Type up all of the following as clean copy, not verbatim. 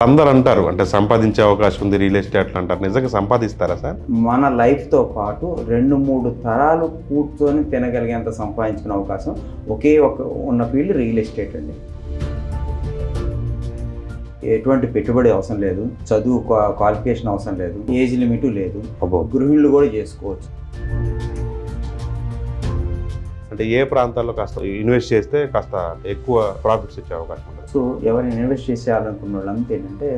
అందరూ అంటారు అంటే సంపాదించే అవకాశం ఉంది రియల్ ఎస్టేట్ అంటారు. నిజంగా సంపాదిస్తారా సార్? మన లైఫ్తో పాటు 2-3 తరాలు కూర్చొని తినగలిగేంత సంపాదించుకునే అవకాశం ఒకే ఉన్న ఫీల్డ్ రియల్ ఎస్టేట్ అండి. ఎటువంటి పెట్టుబడి అవసరం లేదు, చదువు క్వాలిఫికేషన్ అవసరం లేదు, ఏజ్ లిమిట్ లేదు, గృహిణులు కూడా చేసుకోవచ్చు. అంటే ఏ ప్రాంతాల్లో కాస్త ఇన్వెస్ట్ చేస్తే కాస్త ఎక్కువ ప్రాఫిట్స్ వచ్చే అవకాశం ఉంటుంది? సో ఎవరైనా ఇన్వెస్ట్ చేసేయాలనుకున్న వాళ్ళంతా ఏంటంటే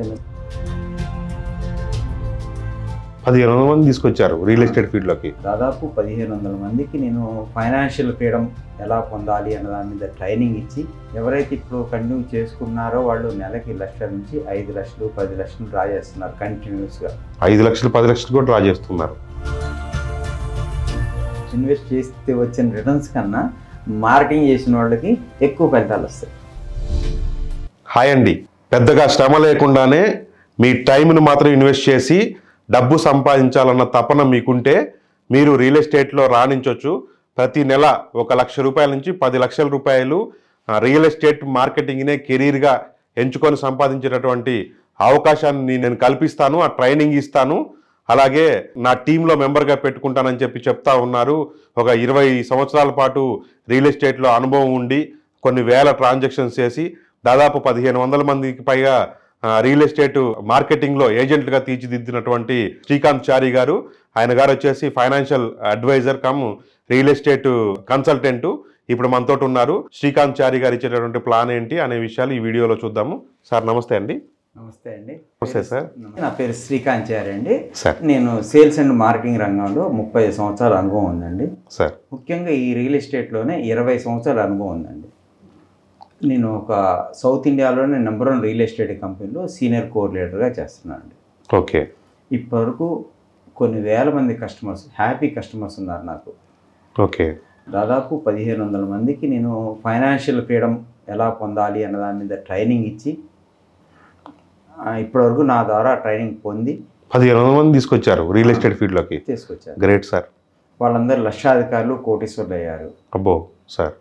1500 మంది తీసుకొచ్చారు రియల్ ఎస్టేట్ ఫీల్డ్లోకి. దాదాపు 1500 మందికి నేను ఫైనాన్షియల్ ఫ్రీడమ్ ఎలా పొందాలి అన్న దాని మీద ట్రైనింగ్ ఇచ్చి, ఎవరైతే ఇప్పుడు కంటిన్యూ చేసుకున్నారో వాళ్ళు నెలకి 1 లక్షల నుంచి 5 లక్షలు 10 లక్షలు డ్రా చేస్తున్నారు కంటిన్యూస్గా. 5 లక్షలు 10 లక్షలు కూడా డ్రా చేస్తున్నారు. ఇన్వెస్ట్ చేస్తే వచ్చిన రిటర్న్స్ కన్నా మార్కెటింగ్ చేసిన వాళ్ళకి ఎక్కువ ఫలితాలు వస్తాయి. హాయ్ అండి, పెద్దగా శ్రమ లేకుండానే మీ టైంను మాత్రం ఇన్వెస్ట్ చేసి డబ్బు సంపాదించాలన్న తపన మీకుంటే మీరు రియల్ ఎస్టేట్లో రాణించవచ్చు. ప్రతి నెల 1 లక్ష రూపాయల నుంచి 10 లక్షల రూపాయలు రియల్ ఎస్టేట్ మార్కెటింగ్నే కెరీర్గా ఎంచుకొని సంపాదించేటటువంటి అవకాశాన్ని నేను కల్పిస్తాను, ఆ ట్రైనింగ్ ఇస్తాను. అలాగే నా టీంలో మెంబర్గా పెట్టుకుంటానని చెప్తా ఉన్నారు. ఒక 20 సంవత్సరాల పాటు రియల్ ఎస్టేట్లో అనుభవం ఉండి కొన్ని వేల ట్రాన్సాక్షన్స్ చేసి దాదాపు 1500 మందికి పైగా రియల్ ఎస్టేట్ మార్కెటింగ్లో ఏజెంట్గా తీర్చిదిద్దినటువంటి శ్రీకాంత్ చారి గారు. ఆయన గారు వచ్చేసి financial advisor cum real estate consultant. ఇప్పుడు మనతో ఉన్నారు. శ్రీకాంత్ చారి గారు ఇచ్చేటటువంటి ప్లాన్ ఏంటి అనే విషయాలు ఈ వీడియోలో చూద్దాము. సార్ నమస్తే అండి. నమస్తే అండి. నమస్తే సార్. నా పేరు శ్రీకాంత్ చారి అండి. సార్, నేను సేల్స్ అండ్ మార్కెటింగ్ రంగంలో 30 సంవత్సరాల అనుభవం ఉందండి. సార్, ముఖ్యంగా ఈ రియల్ ఎస్టేట్లోనే 20 సంవత్సరాల అనుభవం ఉందండి. నేను ఒక సౌత్ ఇండియాలోనే #1 రియల్ ఎస్టేట్ కంపెనీలో సీనియర్ కోర్ లీడర్గా చేస్తున్నాను అండి. ఓకే. ఇప్పటివరకు కొన్ని వేల మంది కస్టమర్స్, హ్యాపీ కస్టమర్స్ ఉన్నారు నాకు. ఓకే. దాదాపు 1500 మందికి నేను ఫైనాన్షియల్ ఫ్రీడమ్ ఎలా పొందాలి అన్న దాని మీద ట్రైనింగ్ ఇచ్చి, ఇప్పటివరకు నా ద్వారా ట్రైనింగ్ పొంది 1500 మంది తీసుకొచ్చారు రియల్ ఎస్టేట్ ఫీల్డ్లోకి. తీసుకొచ్చారు. Great sir. వాళ్ళందరూ లక్షాధికారులు, కోటీశ్వరులు అయ్యారు. అబ్బో సార్.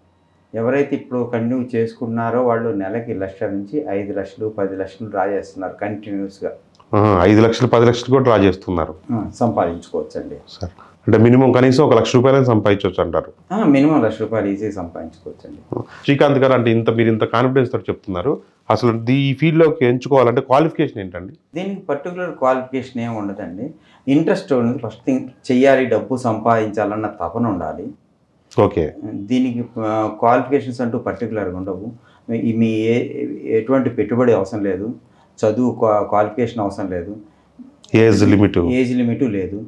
ఎవరైతే ఇప్పుడు కంటిన్యూ చేసుకున్నారో వాళ్ళు నెలకి 1 లక్షల నుంచి 5 లక్షలు 10 లక్షలు డ్రా చేస్తున్నారు కంటిన్యూస్గా. 5 లక్షలు 10 లక్షలు కూడా డ్రా చేస్తున్నారు. సంపాదించుకోవచ్చండి సార్. అంటే మినిమం కనీసం 1 లక్ష రూపాయలు సంపాదించవచ్చు అంటారు. మినిమం 1 లక్ష రూపాయలు ఈజీగా సంపాదించుకోవచ్చండి. శ్రీకాంత్ గారు, అంటే మీరు ఇంత కాన్ఫిడెన్స్ తోటి చెప్తున్నారు, అసలు ఈ ఫీల్డ్లోకి ఎంచుకోవాలంటే క్వాలిఫికేషన్ ఏంటండి? దీనికి పర్టికులర్ క్వాలిఫికేషన్ ఏమి ఉండదండి. ఇంట్రెస్ట్ ఉంది. ఫస్ట్ థింగ్ చెయ్యాలి, డబ్బు సంపాదించాలన్న తపన ఉండాలి. ఓకే. దీనికి క్వాలిఫికేషన్స్ అంటూ పర్టికులర్గా ఉండవు. మీ ఎటువంటి పెట్టుబడి అవసరం లేదు, చదువు క్వాలిఫికేషన్ అవసరం లేదు, ఏజ్ లిమిట్ లేదు.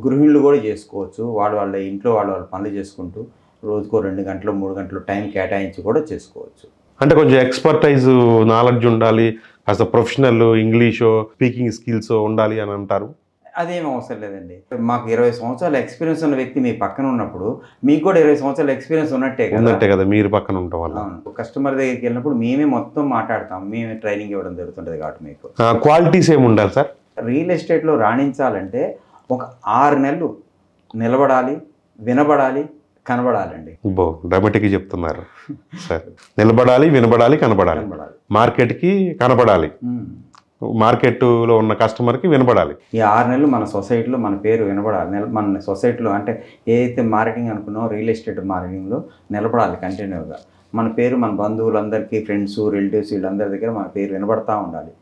గృహిణులు కూడా చేసుకోవచ్చు. వాళ్ళ ఇంట్లో వాళ్ళ పనులు చేసుకుంటూ రోజుకో 2 గంటలు 3 గంటలు టైం కేటాయించి కూడా చేసుకోవచ్చు. అంటే కొంచెం ఎక్స్పర్టైజ్ నాలెడ్జ్ ఉండాలి, అసలు ప్రొఫెషనల్ ఇంగ్లీషో స్పీకింగ్ స్కిల్స్ ఉండాలి అని అంటారు. అదేం అవసరం లేదండి. మాకు 20 సంవత్సరాల ఎక్స్పీరియన్స్ ఉన్న వ్యక్తి మీ పక్కన ఉన్నప్పుడు మీకు కూడా 20 సంవత్సరాల ఎక్స్పీరియన్స్ ఉన్నట్టే కదా మీరు పక్కన ఉండటం వల్ల. కస్టమర్ దగ్గరికి వెళ్ళినప్పుడు మేమే మొత్తం మాట్లాడతాం, మేమే ట్రైనింగ్ ఇవ్వడం జరుగుతుంటుంది కాబట్టి మీకు క్వాలిటీస్ ఏమి ఉండాలి సార్? రియల్ ఎస్టేట్లో రాణించాలంటే ఒక 6 నెలలు నిలబడాలి, వినబడాలి, కనబడాలండి. డ్రామాటిక్ చెప్తున్నారు సార్. నిలబడాలి, వినబడాలి, కనబడాలి. మార్కెట్కి కనబడాలి, మార్కెట్లో ఉన్న కస్టమర్కి వినబడాలి. ఈ 6 నెలలు మన సొసైటీలో మన పేరు వినబడాలి. మన సొసైటీలో అంటే ఏదైతే మార్కెటింగ్ అనుకున్నామో రియల్ ఎస్టేట్ మార్కెటింగ్లో నిలబడాలి కంటిన్యూగా. మన పేరు మన బంధువులందరికీ, ఫ్రెండ్స్, రిలేటివ్స్ వీళ్ళందరి దగ్గర మన పేరు వినబడతా ఉండాలి.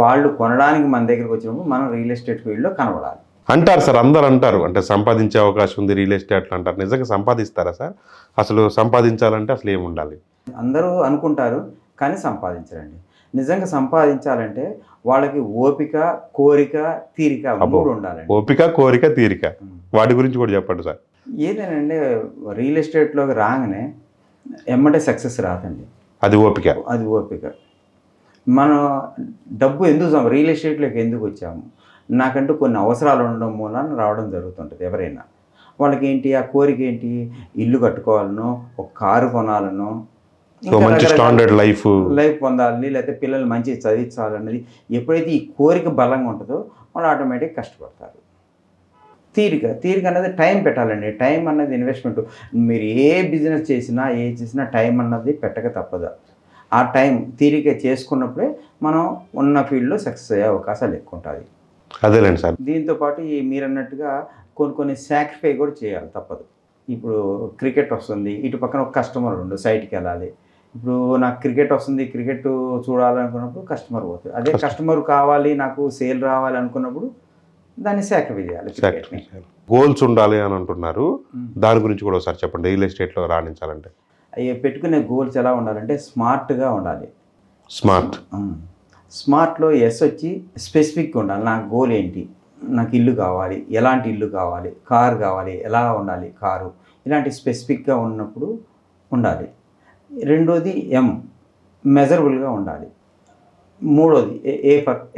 వాళ్ళు కొనడానికి మన దగ్గరికి వచ్చినప్పుడు మనం రియల్ ఎస్టేట్ ఫీల్డ్లో కనబడాలి. అంటారు సార్, అందరు అంటారు అంటే సంపాదించే అవకాశం ఉంది రియల్ ఎస్టేట్లో అంటారు. నిజంగా సంపాదిస్తారా సార్? అసలు సంపాదించాలంటే అసలు ఏమి ఉండాలి? అందరూ అనుకుంటారు కానీ సంపాదించరండి. నిజంగా సంపాదించాలంటే వాళ్ళకి ఓపిక, కోరిక, తీరిక 3 ఉండాలండి. ఓపిక, కోరిక, తీరిక, వాటి గురించి కూడా చెప్పండి సార్. ఏదేనంటే రియల్ ఎస్టేట్లోకి రాగానే ఎమ్మటే సక్సెస్ రాదండి. అది ఓపిక. మనం డబ్బు రియల్ ఎస్టేట్లోకి ఎందుకు వచ్చాము? నాకంటూ కొన్ని అవసరాలు ఉండడం మూలాన రావడం జరుగుతుంటుంది. ఎవరైనా వాళ్ళకి ఏంటి, ఆ కోరిక ఏంటి, ఇల్లు కట్టుకోవాలనో, ఒక కారు కొనాలనో, మంచి స్టాండర్డ్ లైఫ్ పొందాలని, లేకపోతే పిల్లల్ని మంచి చదివించాలన్నది ఎప్పుడైతే ఈ కోరిక బలంగా ఉంటుందో వాళ్ళు ఆటోమేటిక్గా కష్టపడతారు. తీరిక అనేది టైం పెట్టాలండి. టైం అన్నది ఇన్వెస్ట్మెంట్. మీరు ఏ బిజినెస్ చేసినా టైం అన్నది పెట్టక తప్పదు. ఆ టైం తీరిక చేసుకున్నప్పుడే మనం ఉన్న ఫీల్డ్లో సక్సెస్ అయ్యే అవకాశాలు ఎక్కువ ఉంటుంది. అదేలేండి సార్. దీంతోపాటు మీరు అన్నట్టుగా కొన్ని సాక్రిఫై కూడా చేయాలి, తప్పదు. ఇప్పుడు క్రికెట్ వస్తుంది, ఇటు పక్కన ఒక కస్టమర్ ఉండు, సైట్కి వెళ్ళాలి. ఇప్పుడు నాకు క్రికెట్ వస్తుంది, క్రికెట్ చూడాలనుకున్నప్పుడు కస్టమర్ పోతుంది. అదే కస్టమర్ కావాలి, నాకు సేల్ రావాలి అనుకున్నప్పుడు దాన్ని సాక్రిఫై చేయాలి. గోల్స్ ఉండాలి అని అంటున్నారు, దాని గురించి కూడా ఒకసారి చెప్పండి. రియల్ ఎస్టేట్లో రాణించాలంటే అవి పెట్టుకునే గోల్స్ ఎలా ఉండాలంటే స్మార్ట్గా ఉండాలి. స్మార్ట్లో ఎస్ వచ్చి స్పెసిఫిక్గా ఉండాలి. నా గోల్ ఏంటి, నాకు ఇల్లు కావాలి, ఎలాంటి ఇల్లు కావాలి, కారు కావాలి, ఎలా ఉండాలి కారు, ఇలాంటి స్పెసిఫిక్గా ఉన్నప్పుడు ఉండాలి. రెండోది మెజరబుల్గా ఉండాలి. మూడోది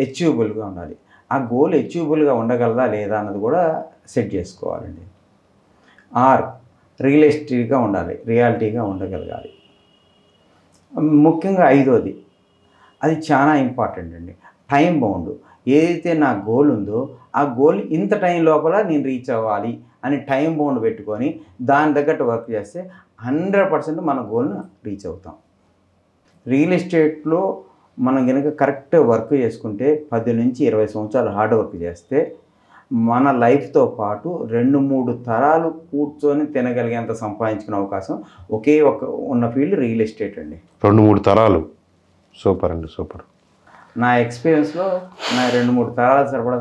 అచీవబుల్గా ఉండాలి. ఆ గోల్ అచీవబుల్గా ఉండగలదా లేదా అన్నది కూడా సెట్ చేసుకోవాలండి. రియలిస్టిక్గా ఉండాలి, రియాలిటీగా ఉండగలగాలి. ముఖ్యంగా ఐదోది, అది చాలా ఇంపార్టెంట్ అండి, టైం బౌండ్. ఏదైతే నా గోల్ ఉందో ఆ గోల్ ఇంత టైం లోపల నేను రీచ్ అవ్వాలి అని టైం బౌండ్ పెట్టుకొని దాని తగ్గట్టు వర్క్ చేస్తే 100% మన గోల్ను రీచ్ అవుతాం. రియల్ ఎస్టేట్లో మనం కనుక కరెక్ట్ వర్క్ చేసుకుంటే 10 నుంచి 20 సంవత్సరాలు హార్డ్ వర్క్ చేస్తే మన లైఫ్తో పాటు 2-3 తరాలు కూర్చొని తినగలిగేంత సంపాదించుకునే అవకాశం ఒకే ఉన్న ఫీల్డ్ రియల్ ఎస్టేట్ అండి. 2-3 తరాలు. సూపర్ అండి, సూపర్. నా ఎక్స్పీరియన్స్లో నా 2-3 తరాల సరిపడా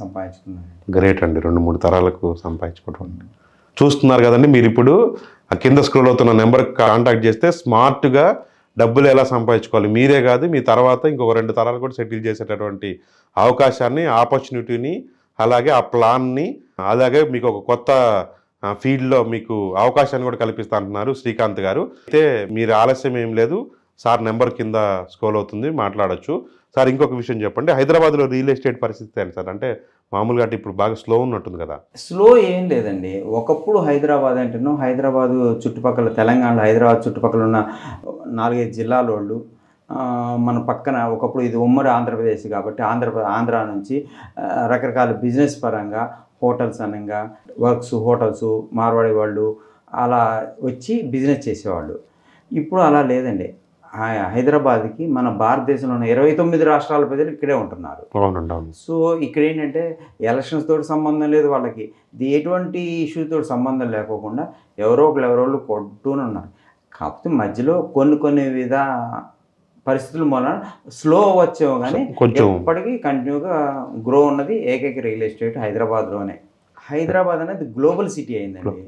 సంపాదించుకున్నాను. గ్రేట్ అండి, 2-3 తరాలకు సంపాదించుకోవడం. చూస్తున్నారు కదండి, మీరు ఇప్పుడు ఆ కింద స్క్రోల్ అవుతున్న నెంబర్కి కాంటాక్ట్ చేస్తే స్మార్ట్గా డబ్బులు ఎలా సంపాదించుకోవాలి, మీరే కాదు మీ తర్వాత ఇంకొక 2 తరాలు కూడా సెటిల్ చేసేటటువంటి అవకాశాన్ని, ఆపర్చునిటీని, అలాగే ఆ ప్లాన్ని, అలాగే మీకు ఒక కొత్త ఫీల్డ్లో మీకు అవకాశాన్ని కూడా కల్పిస్తా అంటున్నారు శ్రీకాంత్ గారు. అయితే మీరు ఆలస్యం ఏం లేదు, సార్ నెంబర్ కింద స్క్రోల్ అవుతుంది, మాట్లాడచ్చు. సార్ ఇంకొక విషయం చెప్పండి, హైదరాబాద్లో రియల్ ఎస్టేట్ పరిస్థితి ఏంటి సార్? అంటే మామూలుగా ఇప్పుడు బాగా స్లో ఉన్నట్టుంది కదా. స్లో ఏం లేదండి. ఒకప్పుడు హైదరాబాద్ అంటేనో హైదరాబాదు చుట్టుపక్కల, తెలంగాణలో హైదరాబాద్ చుట్టుపక్కల ఉన్న 4-5 జిల్లాల వాళ్ళు, మన పక్కన ఒకప్పుడు ఇది ఉమ్మడి ఆంధ్రప్రదేశ్ కాబట్టి ఆంధ్ర నుంచి రకరకాల బిజినెస్ పరంగా హోటల్స్ అనగా హోటల్స్ మార్వాడి వాళ్ళు అలా వచ్చి బిజినెస్ చేసేవాళ్ళు. ఇప్పుడు అలా లేదండి. హైదరాబాద్కి మన భారతదేశంలో ఉన్న 29 రాష్ట్రాల ప్రజలు ఇక్కడే ఉంటున్నారు. సో ఇక్కడ ఏంటంటే ఎలక్షన్స్ తోటి సంబంధం లేదు వాళ్ళకి, ఎటువంటి ఇష్యూతో సంబంధం లేకోకుండా ఎవరో కొట్టుని ఉన్నారు. కాకపోతే మధ్యలో కొన్ని పరిస్థితుల మూలన స్లో వచ్చేవో కానీ ఎప్పటికీ కంటిన్యూగా గ్రో ఉన్నది ఏకైక రియల్ ఎస్టేట్ హైదరాబాద్లోనే. హైదరాబాద్ అనేది గ్లోబల్ సిటీ అయిందండి.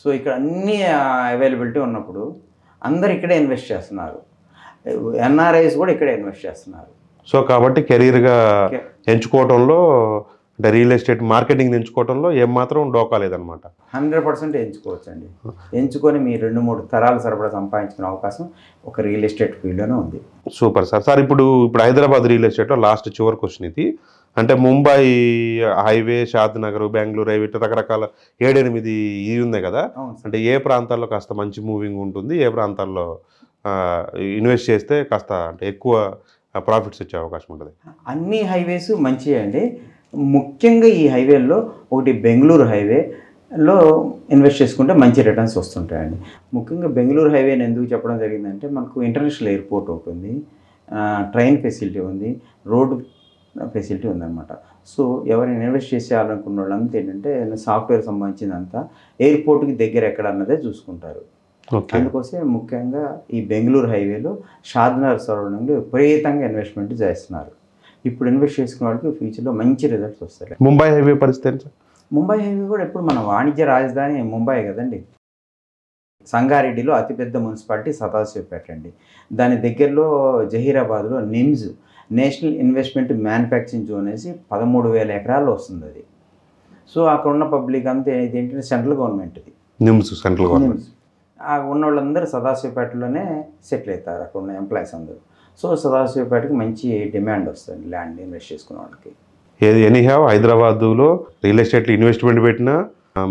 సో ఇక్కడ అన్నీ అవైలబిలిటీ ఉన్నప్పుడు అందరు ఇక్కడే ఇన్వెస్ట్ చేస్తున్నారు. ఎన్ఆర్ఐస్ కూడా ఇక్కడే ఇన్వెస్ట్ చేస్తున్నారు. సో కాబట్టి కెరీర్గా ఎంచుకోవడంలో, అంటే రియల్ ఎస్టేట్ మార్కెటింగ్ ఎంచుకోవడంలో ఏమాత్రం డోకా లేదనమాట. 100% ఎంచుకోవచ్చు అండి. ఎంచుకొని మీ 2-3 తరాలు సరిపడా సంపాదించుకునే అవకాశం ఒక రియల్ ఎస్టేట్ ఫీల్డ్లోనే ఉంది. Super sir. సార్ ఇప్పుడు హైదరాబాద్ రియల్ ఎస్టేట్లో లాస్ట్ చివరి క్వశ్చన్ ఇది. అంటే ముంబై హైవే, షాద్నగర్, బెంగళూరు హైవే, రకరకాల 7-8 ఇది ఉన్నాయి కదా. అంటే ఏ ప్రాంతాల్లో కాస్త మంచి మూవింగ్ ఉంటుంది, ఏ ప్రాంతాల్లో ఇన్వెస్ట్ చేస్తే కాస్త అంటే ఎక్కువ ప్రాఫిట్స్ వచ్చే అవకాశం ఉంటుంది? అన్ని హైవేస్ మంచివే అండి. ముఖ్యంగా ఈ హైవేల్లో ఒకటి బెంగళూరు హైవేలో ఇన్వెస్ట్ చేసుకుంటే మంచి రిటర్న్స్ వస్తుంటాయండి. ముఖ్యంగా బెంగళూరు హైవేని ఎందుకు చెప్పడం జరిగిందంటే మనకు ఇంటర్నేషనల్ ఎయిర్పోర్ట్ ఉంటుంది, ట్రైన్ ఫెసిలిటీ ఉంది, రోడ్డు ఫెసిలిటీ ఉందన్నమాట. సో ఎవరైనా ఇన్వెస్ట్ చేసేయాలనుకున్న వాళ్ళంతా ఏంటంటే సాఫ్ట్వేర్ సంబంధించినంతా ఎయిర్పోర్ట్కి దగ్గర ఎక్కడ అన్నదే చూసుకుంటారు. అందుకోసం ముఖ్యంగా ఈ బెంగళూరు హైవేలో షాద్నగర్ సరౌండింగ్లో విపరీతంగా ఇన్వెస్ట్మెంట్ చేస్తున్నారు. ఇప్పుడు ఇన్వెస్ట్ చేసుకునే వాళ్ళకి ఫ్యూచర్లో మంచి రిజల్ట్స్ వస్తాయి. ముంబై హైవే పరిస్థితి? ముంబై హైవే కూడా ఇప్పుడు మన వాణిజ్య రాజధాని ముంబై కదండి. సంగారెడ్డిలో అతిపెద్ద మున్సిపాలిటీ సదాశివపేట అండి. దాని దగ్గరలో జహీరాబాద్లో NIMZ national investment manufacturing zone అనేసి 13,000 ఎకరాల్లో వస్తుంది అది. సో అక్కడ ఉన్న పబ్లిక్ అంతా ఏంటంటే సెంట్రల్ గవర్నమెంట్ది నిమ్స్, సెంట్రల్ గవర్నమెంట్. ఉన్న వాళ్ళందరూ సదాశివపేటలోనే సెటిల్ అవుతారు, అక్కడ ఉన్న ఎంప్లాయీస్ అందరూ. సో సదాశివపేటకి మంచి డిమాండ్ వస్తుంది ల్యాండ్ ఇన్వెస్ట్ చేసుకునే వాళ్ళకి. ఏది ఎనీహౌ హైదరాబాద్లో రియల్ ఎస్టేట్లో ఇన్వెస్ట్మెంట్ పెట్టినా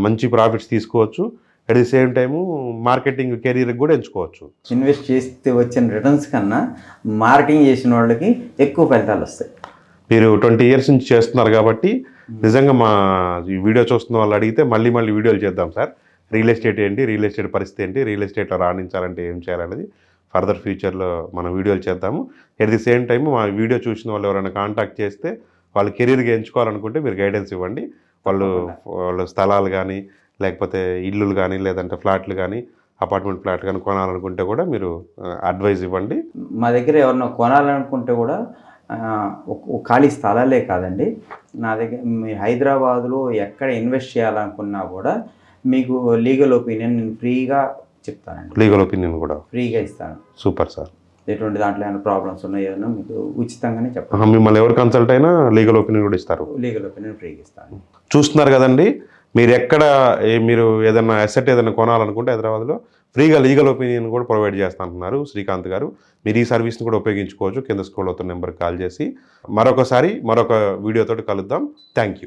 మంచి ప్రాఫిట్స్ తీసుకోవచ్చు, at the same time marketing కెరీర్కి కూడా ఎంచుకోవచ్చు. ఇన్వెస్ట్ చేస్తే వచ్చిన రిటర్న్స్ కన్నా మార్కెటింగ్ చేసిన వాళ్ళకి ఎక్కువ ఫలితాలు వస్తాయి. మీరు 20 years నుంచి చేస్తున్నారు కాబట్టి నిజంగా మా ఈ వీడియో చూస్తున్న వాళ్ళు అడిగితే మళ్ళీ వీడియోలు చేద్దాం సార్. రియల్ ఎస్టేట్ ఏంటి, రియల్ ఎస్టేట్ పరిస్థితి ఏంటి, రియల్ ఎస్టేట్లో రాణించాలంటే ఏం చేయాలనేది ఫర్దర్ ఫ్యూచర్లో మనం వీడియోలు చేద్దాము. ఎట్ ది సేమ్ టైం మా వీడియో చూసిన వాళ్ళు ఎవరైనా కాంటాక్ట్ చేస్తే వాళ్ళు కెరీర్గా ఎంచుకోవాలనుకుంటే మీరు గైడెన్స్ ఇవ్వండి. వాళ్ళు స్థలాలు కానీ లేకపోతే ఇల్లులు కానీ లేదంటే ఫ్లాట్లు కానీ అపార్ట్మెంట్ ఫ్లాట్ కానీ కొనాలనుకుంటే కూడా మీరు అడ్వైజ్ ఇవ్వండి. మా దగ్గర ఎవరన్నా కొనాలనుకుంటే కూడా ఖాళీ స్థలాలే కాదండి, నా దగ్గర మీ హైదరాబాద్లో ఎక్కడ ఇన్వెస్ట్ చేయాలనుకున్నా కూడా మీకు లీగల్ ఒపీనియన్ నేను ఫ్రీగా చెప్తానండి. లీగల్ ఒపీనియన్ కూడా ఫ్రీగా ఇస్తాను. Super sir. ఎటువంటి దాంట్లో ఏమైనా ప్రాబ్లమ్స్ ఉన్నాయో మీకు ఉచితంగానే చెప్పండి. మిమ్మల్ని ఎవరు కన్సల్ట్ అయినా లీగల్ ఒపీనియన్ కూడా ఇస్తారు. లీగల్ ఒపీనియన్ ఫ్రీగా ఇస్తాను. చూస్తున్నారు కదండి, మీరు ఎక్కడ మీరు ఏదైనా అసెట్ ఏదైనా కొనాలనుకుంటే హైదరాబాద్లో ఫ్రీగా లీగల్ ఒపీనియన్ కూడా ప్రొవైడ్ చేస్తా అంటున్నారు శ్రీకాంత్ గారు. మీరు ఈ సర్వీస్ని కూడా ఉపయోగించుకోవచ్చు. కింద స్క్రోల్ అవుతున్న నెంబర్కి కాల్ చేసి. మరొక వీడియోతో కలుద్దాం. Thank you.